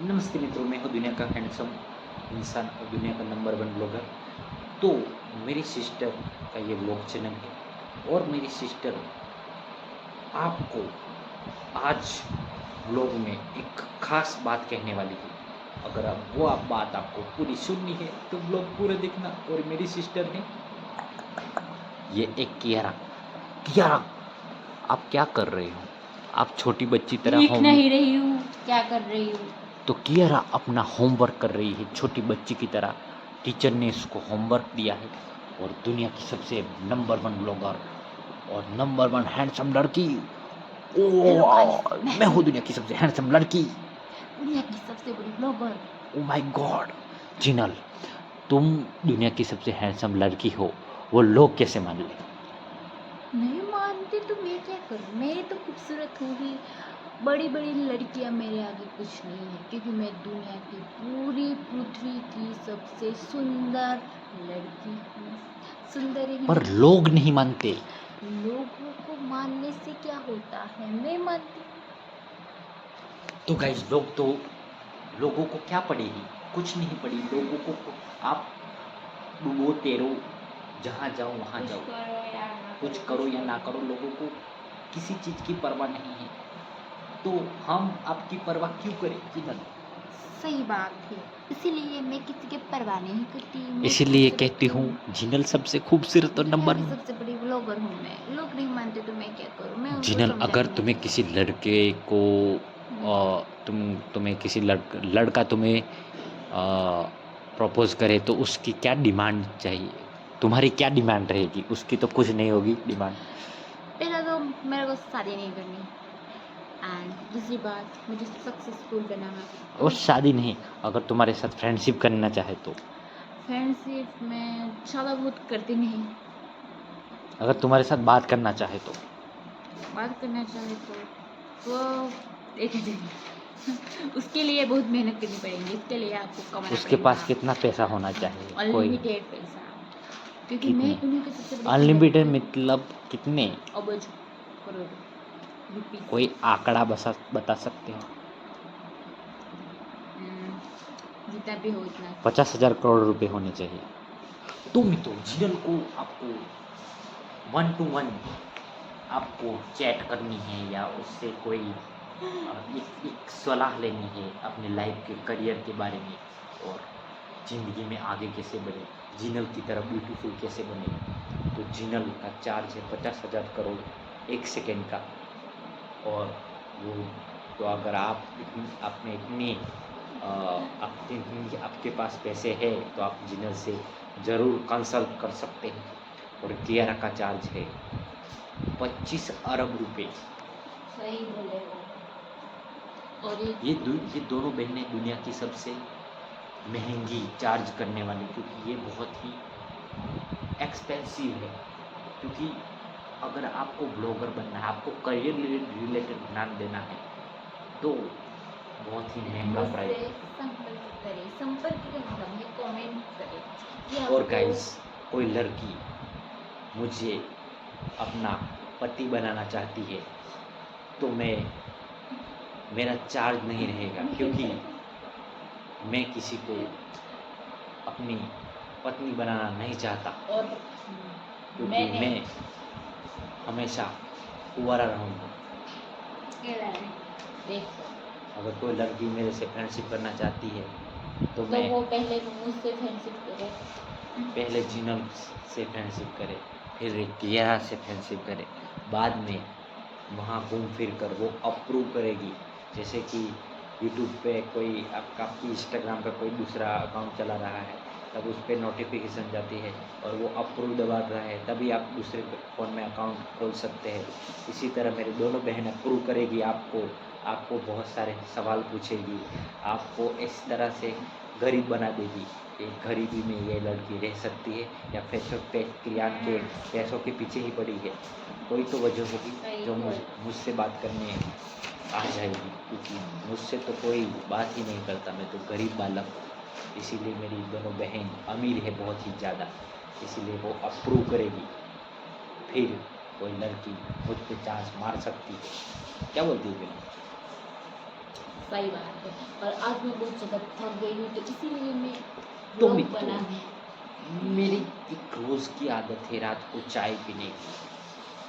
नमस्ते मित्रों, मैं हूँ दुनिया का हैंडसम इंसान और दुनिया का नंबर वन ब्लॉगर। तो मेरी सिस्टर का ये ब्लॉग चैनल है और मेरी सिस्टर आपको आज ब्लॉग में एक खास बात कहने वाली है। अगर आप वो आप बात आपको पूरी सुननी है तो ब्लॉग पूरा देखना। और मेरी सिस्टर है ये एक कियारा। कियारा, आप क्या कर रहे हो? आप छोटी बच्ची तरह लिख होम नहीं रही हूँ, क्या कर रही हूँ? तो कियारा अपना होमवर्क कर रही है छोटी बच्ची की तरह। टीचर ने इसको होमवर्क दिया है और दुनिया की सबसे नंबर वन ब्लॉगर और नंबर वन हैंडसम लड़की। हेलो गाइस, मैं हूँ दुनिया की सबसे हैंडसम लड़की। दुनिया की सबसे बड़ी blogger. Oh my God. Jinal, तुम दुनिया की सबसे हैंडसम लड़की हो, वो लोग कैसे मान ले? नहीं मानते तो मैं क्या करूँ? मैं तो खूबसूरत हूँ ही। बड़ी बड़ी लड़कियाँ मेरे आगे कुछ नहीं है, क्योंकि मैं दुनिया की पूरी पृथ्वी की सबसे सुंदर लड़की हूँ। सुंदर ही पर नहीं, लोग नहीं मानते। लोगों को मानने से क्या होता है? मैं मानती तो गाइस, लोगों को क्या पड़ेगी? कुछ नहीं पड़ी लोगों को। आप डूबो तैरो, जहाँ जाओ वहाँ कुछ जाओ, करो या ना कुछ करो, करो या ना करो, लोगों को किसी चीज़ की परवाह नहीं है। तो हम आपकी परवाह क्यों करें जिनल? सही बात है। इसीलिए मैं किसी की परवाह नहीं करती। मैं इसीलिए खूबसूरत कहती हूँ हूँ। जिनल सबसे खूबसूरत और दुनिया नंबर की वन। सबसे बड़ी ब्लॉगर हूँ मैं। लोग नहीं मानते तो मैं क्या करूँ? मैं उनको जिनल, अगर समझाने तुम्हें लगी। किसी लड़के को तुम्हें किसी लड़का तुम्हें प्रपोज करे तो उसकी क्या डिमांड चाहिए? तुम्हारी क्या डिमांड रहेगी? उसकी तो कुछ नहीं होगी डिमांड। पहला तो मेरे को शादी नहीं करनी, एंड दूसरी बात मुझे सक्सेसफुल बनाना। और और शादी नहीं, अगर तुम्हारे साथ फ्रेंडशिप करना चाहे तो? फ्रेंडशिप में ज़्यादा बहुत करती नहीं। अगर तुम्हारे साथ बात करना चाहे तो? बात करना चाहे तो वो देखेंगे। उसके लिए बहुत मेहनत करनी पड़ेगी। इसके लिए आपको कमाना उसके पड़ेगा पास कितना पैसा होना चाहिए? कोई अनलिमिटेड पैसा, क्योंकि मैं कितने? दुनिया की सबसे बड़ी अनलिमिटेड सुंदर मतलब कितने? अबज करोड़ रुपीस। कोई आंकड़ा बता सकते हो? जितना भी हो उतना। 50,000 करोड़ रुपए होने चाहिए। तो मित्रों, जिनल को आपको 1 to 1 आपको चैट करनी है या उससे कोई एक सलाह लेनी है अपने लाइफ के करियर के बारे में और ज़िंदगी में आगे कैसे बढ़े, जिनल की तरह ब्यूटीफुल कैसे बने, तो जिनल का चार्ज है 50,000 करोड़ 1 सेकेंड का। और वो तो अगर आप आपने इतनी आपके पास पैसे है तो आप जिनल से ज़रूर कंसल्ट कर सकते हैं। और कियारा का चार्ज है 25 अरब रुपए। सही बोले हो। और ये दोनों बहनें दुनिया की सबसे महंगी चार्ज करने वाली, क्योंकि ये बहुत ही एक्सपेंसिव है। क्योंकि अगर आपको ब्लॉगर बनना है, आपको करियर रिलेटेड ध्यान देना है, तो बहुत ही महंगा मुझसे प्राइस। संपर्क करें। संपर्क का मतलब है कमेंट करें कि और आपको गाइस, कोई लड़की मुझे अपना पति बनाना चाहती है तो मेरा चार्ज नहीं रहेगा, क्योंकि मैं किसी को अपनी पत्नी बनाना नहीं चाहता, और क्योंकि मैंने मैं हमेशा कुंवारा रहूँगा। देखो, अगर कोई लड़की मेरे से फ्रेंडशिप करना चाहती है तो तो मैं वो पहले मुझसे फ्रेंडशिप करे। पहले जिनल से फ्रेंडशिप करे, फिर कियारा से फ्रेंडशिप करे, बाद में वहाँ घूम फिर कर वो अप्रूव करेगी। जैसे कि यूट्यूब पे कोई आपका इंस्टाग्राम पे कोई दूसरा अकाउंट चला रहा है, तब उस पर नोटिफिकेशन जाती है और वो अप्रूव दबा रहा है, तभी आप दूसरे फ़ोन में अकाउंट खोल सकते हैं। इसी तरह मेरी दोनों बहन अप्रूव करेगी आपको बहुत सारे सवाल पूछेगी, आपको इस तरह से गरीब बना देगी। एक गरीबी में ये लड़की रह सकती है या पैसों के पीछे ही पड़ी है? कोई तो वजह होगी जो मुझसे बात करने आ जाएगी, क्योंकि मुझसे तो कोई बात ही नहीं करता, मैं तो गरीब बालक हूँ। इसीलिए मेरी दोनों बहन अमीर है बहुत ही ज़्यादा, इसीलिए वो अप्रूव करेगी, फिर कोई लड़की मुझ पे चांस मार सकती है। क्या बोलती है? सही बात है। और आज मैं बहुत ज़्यादा थक गई हूँ तो इसीलिए मैं तो व्लॉग मित्रों, बना रही। मेरी एक रोज़ की आदत है रात को चाय पीने की।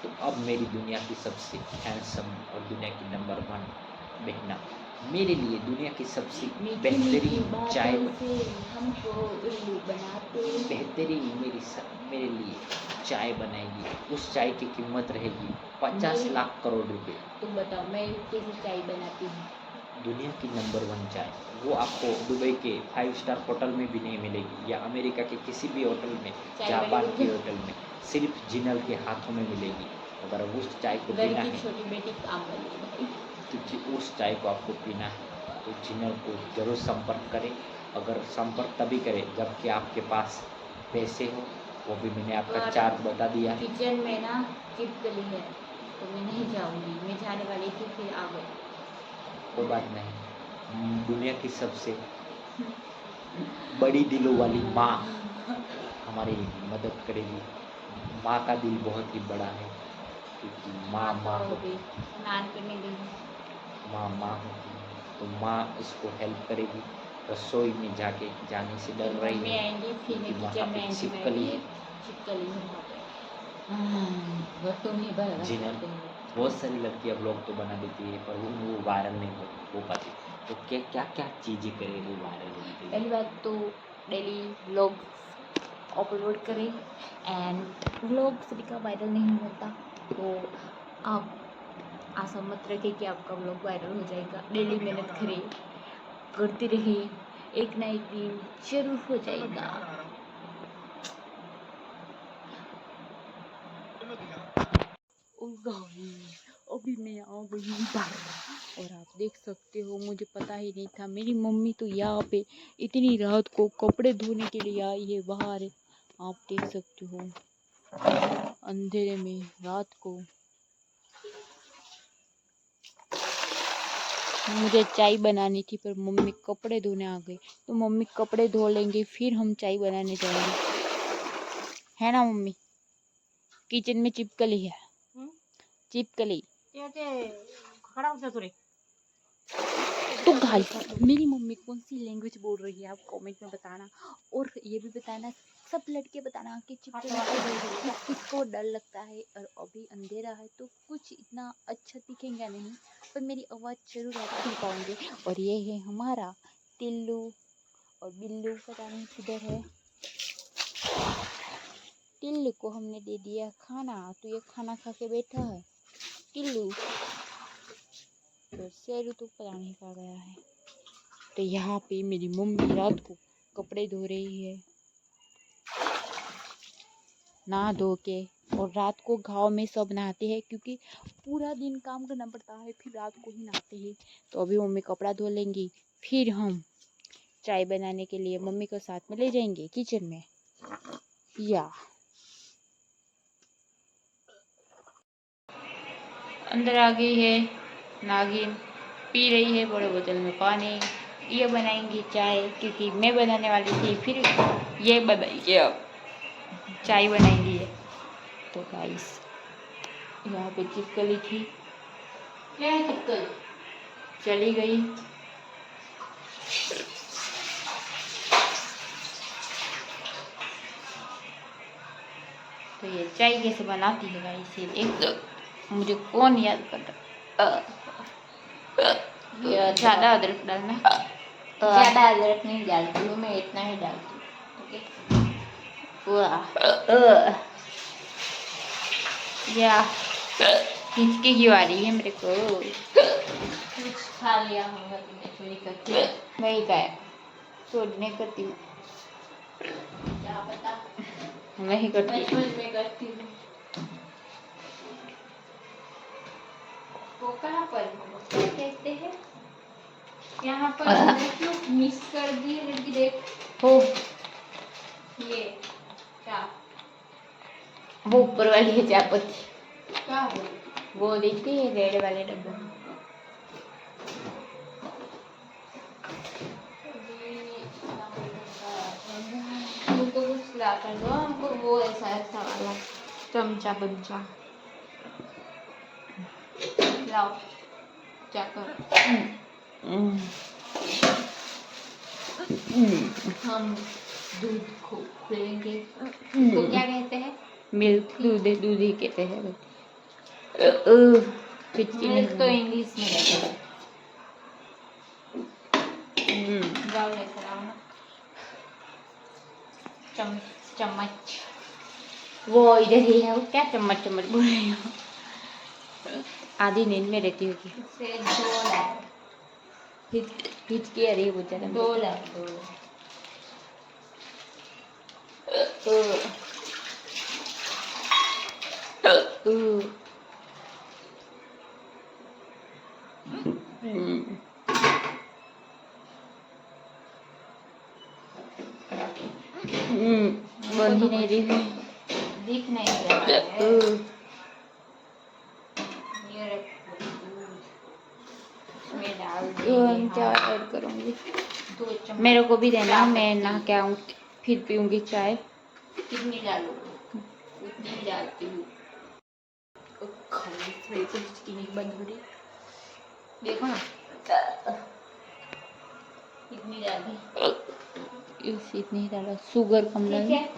तो अब मेरी दुनिया की सबसे हैंडसम और दुनिया की नंबर 1 बहना मेरे लिए दुनिया की सबसे मीठी मीठी बेहतरीन चाय बातों से हमको उल्लू बनाते। बेहतरीन मेरे लिए चाय बनाएगी। उस चाय की कीमत रहेगी 50 मेरी लाख करोड़ रुपए। तुम बताओ मैं कैसे चाय बनाती हूँ? दुनिया की नंबर 1 चाय वो आपको दुबई के 5 स्टार होटल में भी नहीं मिलेगी, या अमेरिका के किसी भी होटल में, चाय जापान वाली के को होटल में सिर्फ जिनल के हाथों में मिलेगी। अगर उस चाय को पीना लड़की है, छोटी बेटी काम वाली भाई। तो उस चाय को आपको पीना है तो जिनल को ज़रूर संपर्क करें। अगर संपर्क तभी करें जबकि आपके पास पैसे हो, वो भी मैंने आपका और चार्ज बता दिया है। किचन में ना छिपकली है तो मैं नहीं जाऊंगी। मैं जाने वाली थी फिर आ गई। कोई बात नहीं, दुनिया की सबसे बड़ी दिलों वाली माँ हमारी मदद करेगी। माँ का दिल बहुत ही बड़ा है, क्योंकि माँ तो माँ अभी होती स्नान करने गई हूँ। माँ माँ होती है, तो माँ इसको हेल्प करेगी। रसोई में जाने से डर फिर रही मम्मी है, आएंगी फिर मैं क्योंकि वहाँ किचन में पे आएंगी। मैं छिपकली भी है। छिपकली हूँ वहाँ पे। घट्टों में बर्बाद जिन्हें करते हुए। बहुत सारी लड़कियां ब्लॉग तो बना देती है, पर वो वायरल नहीं हो पाती। तो क्या क्या क्या चीज़ें करें वो वायरल होने के लिए? पहली बात तो डेली व्लॉग्स अपलोड करें एंड व्लॉग सभी का वायरल नहीं होता तो आप आशा मत रखें कि आपका व्लॉग वायरल हो जाएगा। डेली मेहनत करें, करते रहिए, एक ना एक दिन जरूर हो जाएगा। ओ गाइस, अभी मैं आ गई हूँ बाहर और आप देख सकते हो मुझे पता ही नहीं था मेरी मम्मी तो यहाँ पे इतनी रात को कपड़े धोने के लिए आई है बाहर। आप देख सकते हो अंधेरे में रात को। मुझे चाय बनानी थी पर मम्मी कपड़े धोने आ गई तो मम्मी कपड़े धो लेंगे फिर हम चाय बनाने जाएंगे, है ना मम्मी? किचन में चिपकली है, चिपकली। तो गाइस मेरी मम्मी कौन सी लैंग्वेज बोल रही है आप कमेंट में बताना। और ये भी बताना सब लड़के बताना कि चिपकली किसको डर लगता है। और अभी अंधेरा है तो कुछ इतना अच्छा दिखेगा नहीं पर मेरी आवाज़ जरूर आप सुन पाओगे। और ये है हमारा टिल्लू और बिल्लू, पता नहीं किधर है। टिल्लू को हमने दे दिया खाना तो ये खाना खा के बैठा है टिल्लू। तो शेरू तो पता नहीं कहाँ गया है। तो यहाँ पे मेरी मम्मी रात को कपड़े धो रही है नहा धो के। और रात को गाँव में सब नहाते हैं क्योंकि पूरा दिन काम करना पड़ता है फिर रात को ही नहाते हैं। तो अभी मम्मी कपड़ा धो लेंगी फिर हम चाय बनाने के लिए मम्मी को साथ में ले जाएंगे किचन में। या अंदर आ गई है नागिन, पी रही है बड़े बोतल में पानी। ये बनाएंगी चाय क्योंकि मैं बनाने वाली थी फिर ये बनाएंगे, अब चाय बनाएंगी ये। तो गाइस यहाँ पे चिपकली थी, क्या है चिपकली, चली गई। तो ये चाय कैसे बनाती है गाइस ये एक मुझे कौन याद कर रहा। ज़्यादा अदरक डालना, ज़्यादा अदरक नहीं डालती हूँ मैं, इतना ही डालती हूँ। ओके या हिचकी क्यों आ रही है मेरे को? कुछ खा लिया होगा तुमने चोरी करके। नहीं खाया, चोरी नहीं करती हूँ, क्या पता, नहीं करती, बचपन में करती हूँ। वो कहाँ पर क्या कहते हैं यहाँ पर मिस कर दी लड़की, देख हो ये क्या वो ऊपर वाली है चायपत्ती, क्या वो देखती है रेड वाले डब्बे में। हमको कुछ ला कर दो, हमको वो ऐसा ऐसा वाला चमचा बच्चा लाओ, क्या कर हम दूध को खोलेंगे, इसको क्या कहते हैं? मिल्क, दूध दूध ही कहते हैं। मिल्क तो इंग्लिश में कहते हैं। जाओ लेकर आओ ना चम्मच। वो इधर ही है, वो क्या चम्मच चम्मच बोल रही हो? आधी नींद में रहती होगी। इससे दो लाए, हिचकी आ रही है बहुत ज्यादा। दो लाए। बंद ही नहीं रही है। दिख नहीं रहा है। ये रखो दूध, इसमें डाल देंगे चाय हम ऐड करूँगी। 2 चम्मच। मेरे को भी देना, मैं नहा के आऊँ फिर पीऊँगी चाय। कितनी डालो? उतनी डालती हूँ। मेरी तो हिचकी नहीं बंद हो रही। देखो ना कितनी डाली। इतनी ही डाला। शुगर कम ठीक डाली। है,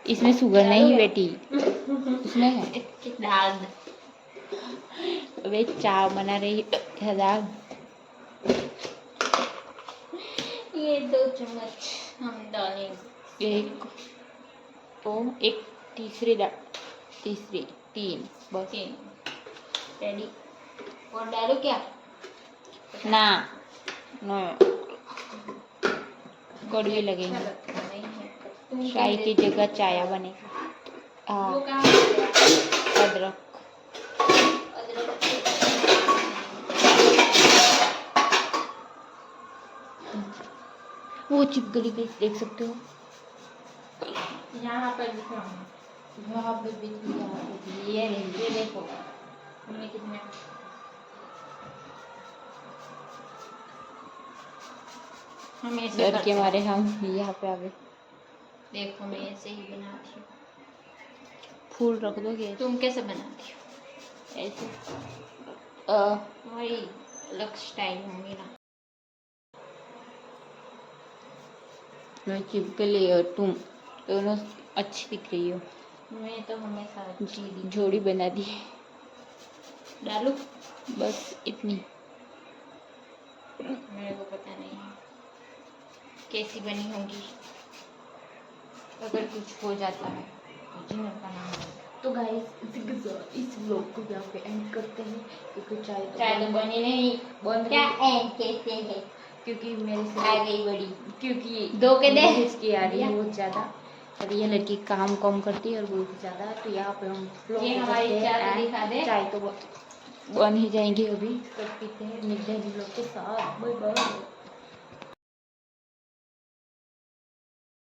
इसमें शुगर नहीं बेटी, इसमें है। डाल दो। वे चाय बना रही है दाल। ये 2 चम्मच हम डालेंगे। एक तीसरी 3 बस। रेडी। और डालो क्या? ना नो, कड़वी लगेंगे। अच्छा लगता नहीं है। तुम चाय की क्या जगह चाया बनेगा। वो कहाँ है? अदरक। वो चिपकली पे देख सकते हो। यहाँ पर लिखा है, वहाँ पे भी ये देखो हमने कितने हम ऐसे डर करते के हैं। मारे हम यहाँ पे आ गए। देखो मैं ऐसे ही बनाती हूँ। फूल रख दोगे तुम कैसे बनाती हो? ऐसे? तुम्हारी अलग स्टाइल होंगी ना। मैं चिपकली और तुम दोनों अच्छी दिख रही हो। मैं तो हमेशा अच्छी दिखती जोड़ी बना दी। हूँ। डालू? बस इतनी। मेरे को पता नहीं है कैसी बनी होगी। अगर कुछ हो जाता है तो जिन्नत का नाम है। तो गाइस इस व्लॉग को यहाँ पे एंड करते हैं, क्योंकि चाय तो बनी नहीं। बंद क्या एंड कैसे है? क्योंकि मेरे से आ गई बड़ी। क्योंकि 2 के दे। हिचकी आ रही है बहुत ज़्यादा, और ये लड़की काम कम करती है और बहुत ज़्यादा। तो यहाँ पे हम ये हमारी चाय तो दिखा दे। चाय तो बन ही जाएंगी अभी, सब पीते हैं। मिलते हैं लोग के साथ। Bye bye.